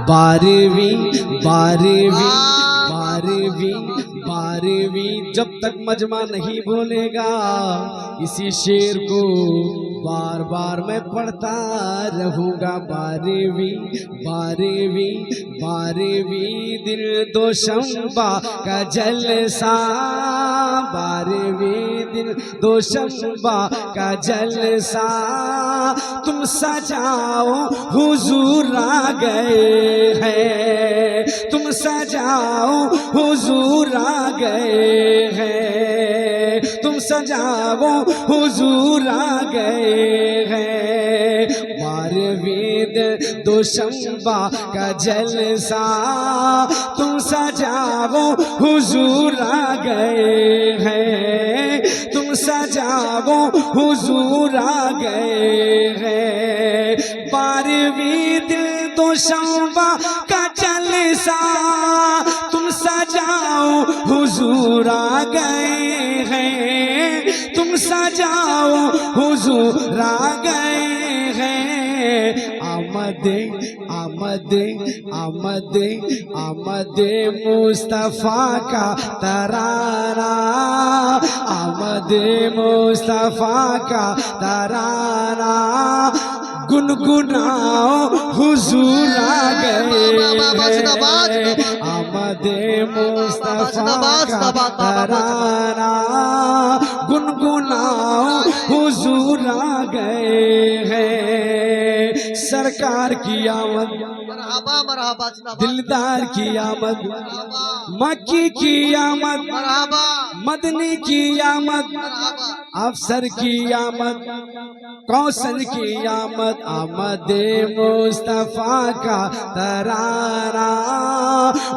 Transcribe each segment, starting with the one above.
12वीं 12वीं 12वीं 12वीं। जब तक मजमा नहीं बोलेगा इसी शेर को बार बार मैं पढ़ता रहूँगा। 12वीं 12वीं 12वीं दिन दोशंबा का जलसा, 12वीं दिन दोशंबा का जलसा। तुम सजाओ हुजूर आ गए हैं, तुम सजाओ हुजूर आ गए हैं, तुम सजाओ हुजूर आ गए हैं। 12वीं दिन दोशंबा का जलसा, तुम सजाओ हुजूर आ गए हैं, तुम सजाओ हुजूर आ गए हैं। 12वीं दिन दोशंबा का जलसा, तुम सजाओ हुजूर आ गए हैं, तुम सजाओ हुजूर आ गए हैं। आमदे आमदे आमदे आमदे मुस्तफा का तराना, आमदे मुस्तफा का तराना। गुनगुनाओ हुजूर आ गए हैं, आमदे मुस्तफा का तराना। गुनगुनाओ हुजूर आ गए हैं। सरकार की आमद, मरहबा मरहबा, दिलदार की आमद, मक्की की आमद, मरहबा मदनी की आमद, अफसर की आमद, कौशल की आमद। आमदे मुस्तफा का तराना,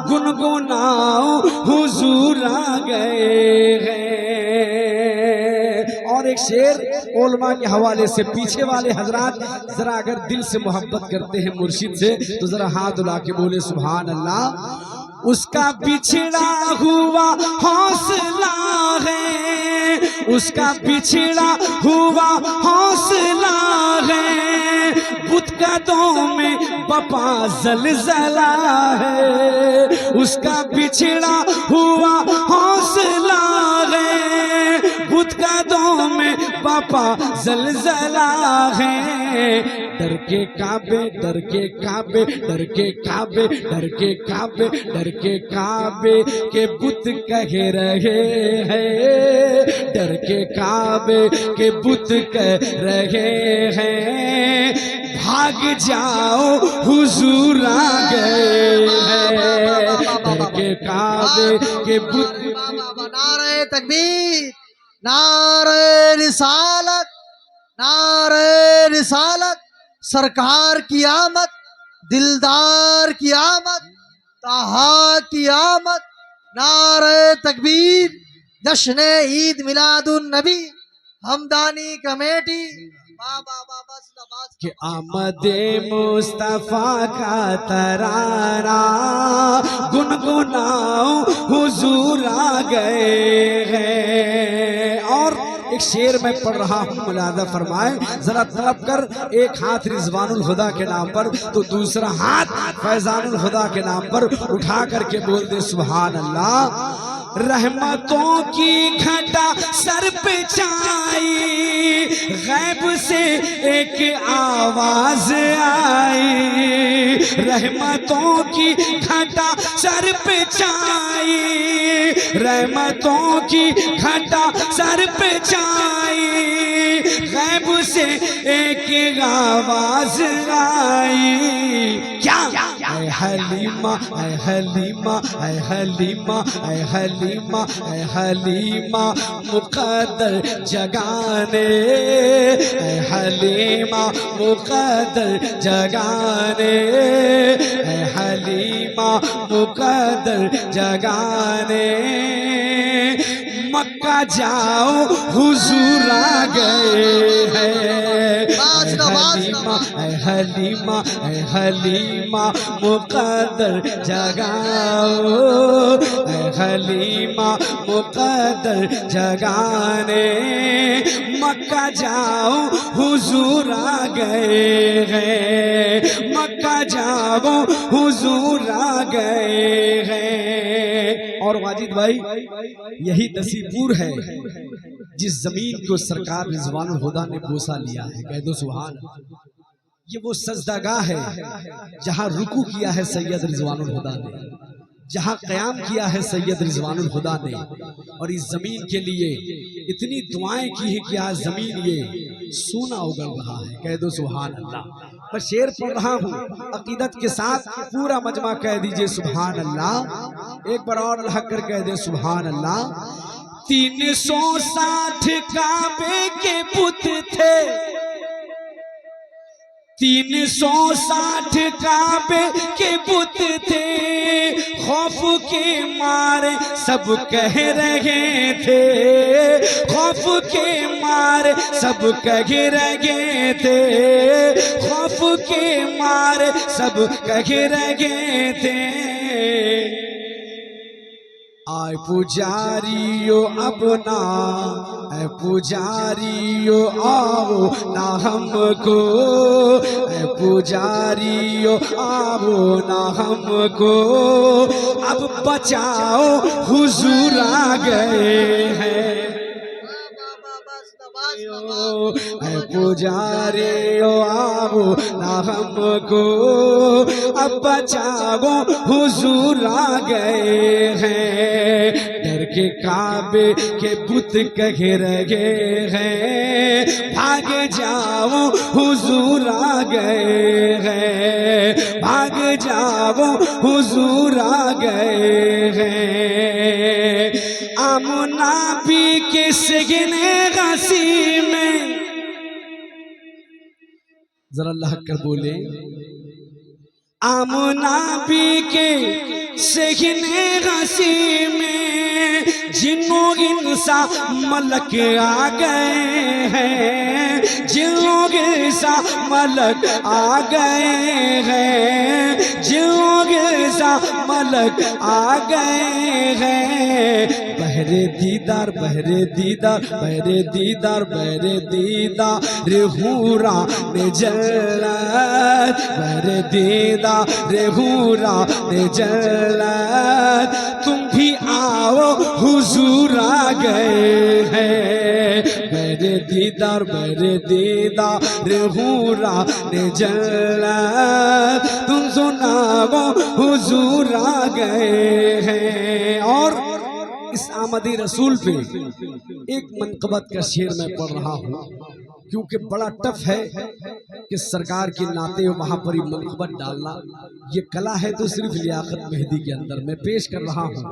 गुनगुनाओ हुजूर आ गए हैं। और एक शेर उलमा के हवाले से, पीछे वाले हजरात जरा अगर दिल से मोहब्बत करते हैं मुर्शिद से तो जरा हाथ उला के बोले सुभान अल्लाह। उसका बिछड़ा हुआ हौसला है, उसका बिछड़ा हुआ हौसला है, बुत कदों में बपा जलजला है। उसका बिछड़ा हुआ हौसला है, बुत कदों में बपा जलजला है। डर के काबे डर के काबे डर के काबे डर के काबे डर के काबे के बुत कह रहे हैं, डर के काबे के बुत कह रहे हैं। भाग जाओ हुजूर आ गए हैं, डर के काबे के बुत। नारे तकबीर, नारे रिसालत, नारे रिसालत। सरकार की आमद, दिलदार की आमद, ताहा की आमद। नारे तकबीर, जश्न ईद मिलादुन नबी, हमदानी कमेटी। कि आमदे मुस्तफा का तराना, गुनगुनाओ हुजूर आ गए हैं। और एक शेर मैं पढ़ रहा हूँ, मुलादा फरमाए जरा तलब कर। एक हाथ रिजवानुल हुदा के नाम पर तो दूसरा हाथ फैजानुल हुदा के नाम पर उठा करके बोल दे सुभान अल्लाह। रहमतों की घटा सर पे छाई, गैब से एक आवाज आई। रहमतों की घटा सर पे छाई, रहमतों की घटा सर पे छाई, गैब से एक आवाज आई। क्या ऐ हलीमा ऐ हलीमा ऐ हलीमा ऐ हलीमा ऐ हलीमा मुकद्दर जगाने, ऐ हलीमा मुकद्दर जगाने, ऐ हलीमा मुकद्दर जगाने। मक्का जाओ हुजूर आ गए हैं। हलीमा हलीमा हलीमा मुकद्दर जगाओ, हलीमा मुकद्दर जगाने मक्का जाओ हुजूर आ गए हैं। मक्का जाओ हुजूर आ गए हैं। और वाजिद भाई यही नसीबपुर है जिस जमीन को सरकार रिजवानुल हुदा ने बोसा लिया है। कह दो सुभान। ये वो सजदागाह है जहां रुकू किया है सैयद रिजवानुल हुदा ने, जहां कयाम किया है सैयद रिजवानुल हुदा ने, और इस जमीन के लिए इतनी दुआएं की है कि आज जमीन ये सोना उगल रहा है। कह दो सुभान अल्लाह। मैं शेर पढ़ रहा हूँ अकीदत के साथ, पूरा मजमा कह दीजिए सुभान अल्लाह। एक बार और अल्लाह कर कह दे सुभान अल्लाह। 360 काबे के पुत थे, 360 काबे के बुत थे, खौफ के मारे सब कह रहे थे, खौफ के मारे सब कह रहे थे, खौफ के मारे सब कह रहे थे। आए पुजारियो अपना, ऐ पुजारियो आओ ना हमको, ऐ पुजारियो आओ ना हमको, अब बचाओ हुजूर आ गए हैं। ऐ पुजारियो आओ ना हमको, अब बचाओ हुजूर आ गए हैं। डर के काबे के बुत कह रहे हैं, भाग जाओ हुजूर आ गए हैं, भाग जाओ हुजूर आ गए हैं। आमना भी के सगने गसी में, जरा अल्लाह कर बोले, आमना भी के सगने गसी में जिन्नो इंसा मलक आ गए हैं, जिन्नो इंसा मलक आ गए हैं, जिन्नो इंसा मलक आ गए हैं। बहरे दीदार बहरे दीदार बहरे दीदार बहरे दीदार रेहूरा ने जल्लत, बहरे दीदार रेहूरा ने जल्लत, तुम भी आओ हुजूर आ गए हैं। बहरे दीदार बहरे दीदार रेहूरा ने जल्लत, तुम सुनाओ हुजूर आ गए हैं। और इस आमदी रसूल पे एक मनकबत का शेर मैं पढ़ रहा हूँ, क्योंकि बड़ा टफ है कि सरकार के नाते वहाँ पर ये मनकबत डालना, ये कला है तो सिर्फ लियाकत मेहदी के अंदर। मैं पेश कर रहा हूँ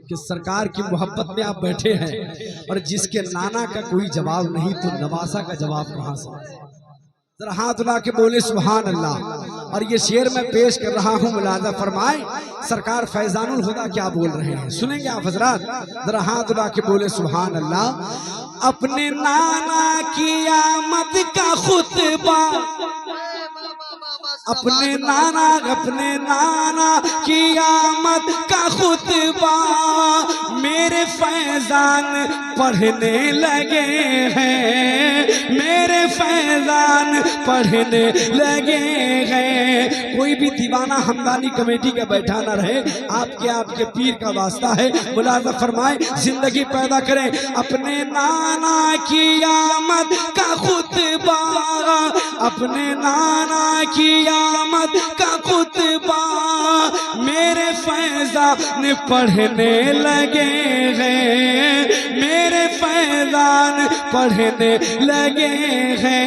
कि सरकार की मोहब्बत में आप बैठे हैं और जिसके नाना का कोई जवाब नहीं तो नवासा का जवाब कहाँ से। जरा हाथ उठा के बोले सुभान अल्लाह। और ये शेर मैं पेश कर रहा हूँ, मुलाजा फरमाए सरकार फैजानुल हुदा क्या बोल रहे हैं, सुनेंगे आप हजरात। जरा हाथ उठा के बोले सुभान अल्लाह। अपने नाना की आमद का खुतबा, अपने नाना की आमद का खुतबा मेरे फैजान पढ़ने लगे हैं, मेरे फैजान पढ़ने लगे हैं। कोई भी दीवाना हमदानी कमेटी का बैठा ना रहे, आपके पीर का वास्ता है। मुलाजा फरमाए जिंदगी पैदा करें। अपने नाना की आमद का खुतबा, अपने नाना की आमद का खुतबा मेरे फैजान पढ़ने लगे हैं, मेरे फैजान पढ़ने लगे हैं।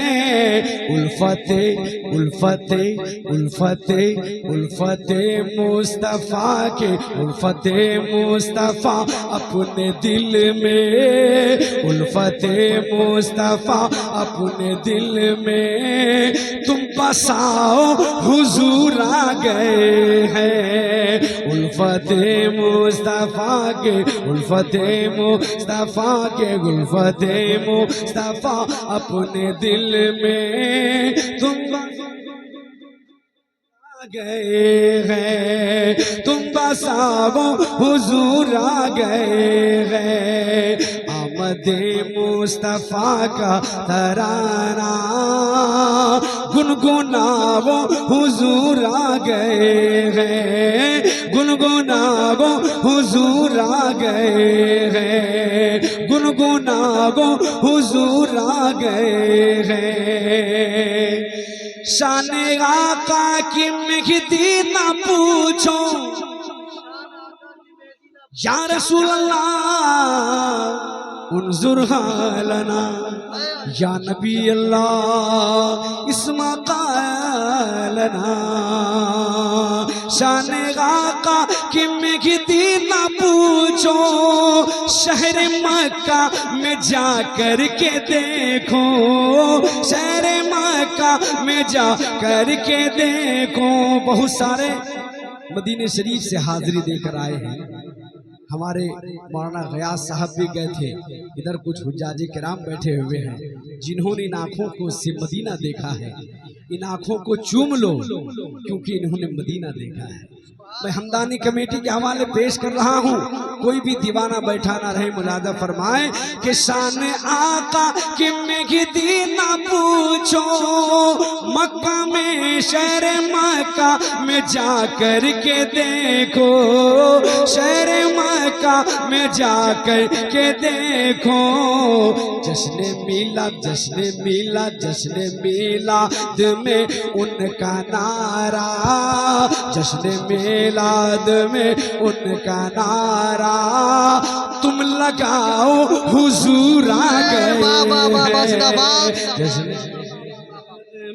उल्फते उल्फते उल्फते उल्फते मुस्तफ़ा के, उल्फते मुस्तफ़ा अपने दिल में, उल्फते मुस्तफ़ा अपने दिल में तुम बसाओ हुजूर आ गए हैं। उल्फत मुस्तफा के, उल्फत मुस्तफा के, उल्फत मुस्तफा अपने दिल में तुम गए हैं, तुम बसाओ हुजूर आ गए हैं। आमद मुस्तफा का तराना गुनगुनाओ हुजूर आ गए हैं, गुनगुनाओ हुजूर आ गए हैं, गुनगुनाओ हुजूर आ गए हैं। शान आका की महदी ना पूछो या रसूल अल्लाह उन्जुर हालना, या नबी अल्लाह इस्मा कालना। शान आका की महदी ना पूछो, शहर मक्का में जा कर के देखो, शहर मक्का में जा कर के देखो। बहुत सारे मदीने शरीफ से हाजिरी देकर आए हैं। हमारे मौलाना गयास साहब भी गए थे। इधर कुछ हुज्जाजे किराम बैठे हुए हैं जिन्होंने इन आँखों को से मदीना देखा है। इन आँखों को चूम लो क्योंकि इन्होंने मदीना देखा है। मैं हमदानी कमेटी के हवाले पेश कर रहा हूँ, कोई भी दीवाना बैठा ना रहे, मुलाजा फरमाए कि शान आका कि महदी ना पूछो, मक्का में शहर मक्का में जा कर के देखो, शहर मक्का में जा कर के देखो। जश्न मिलाद, जश्न मिलाद, जश्न मिलाद में उनका नारा, जश्न मिलाद में उनका नारा तुम लगाओ हुजूर आ गए हैं।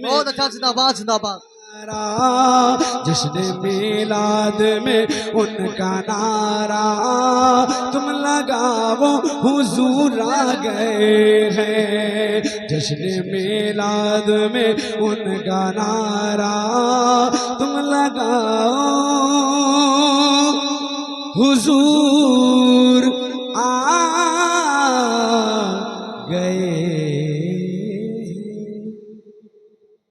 बहुत अच्छा, जिंदाबाद जिंदाबाद। जश्न मिलाद में उनका नारा तुम लगाओ हुजूर आ गए हैं। जश्न मिलाद में उनका नारा तुम लगाओ हुजूर आ गए।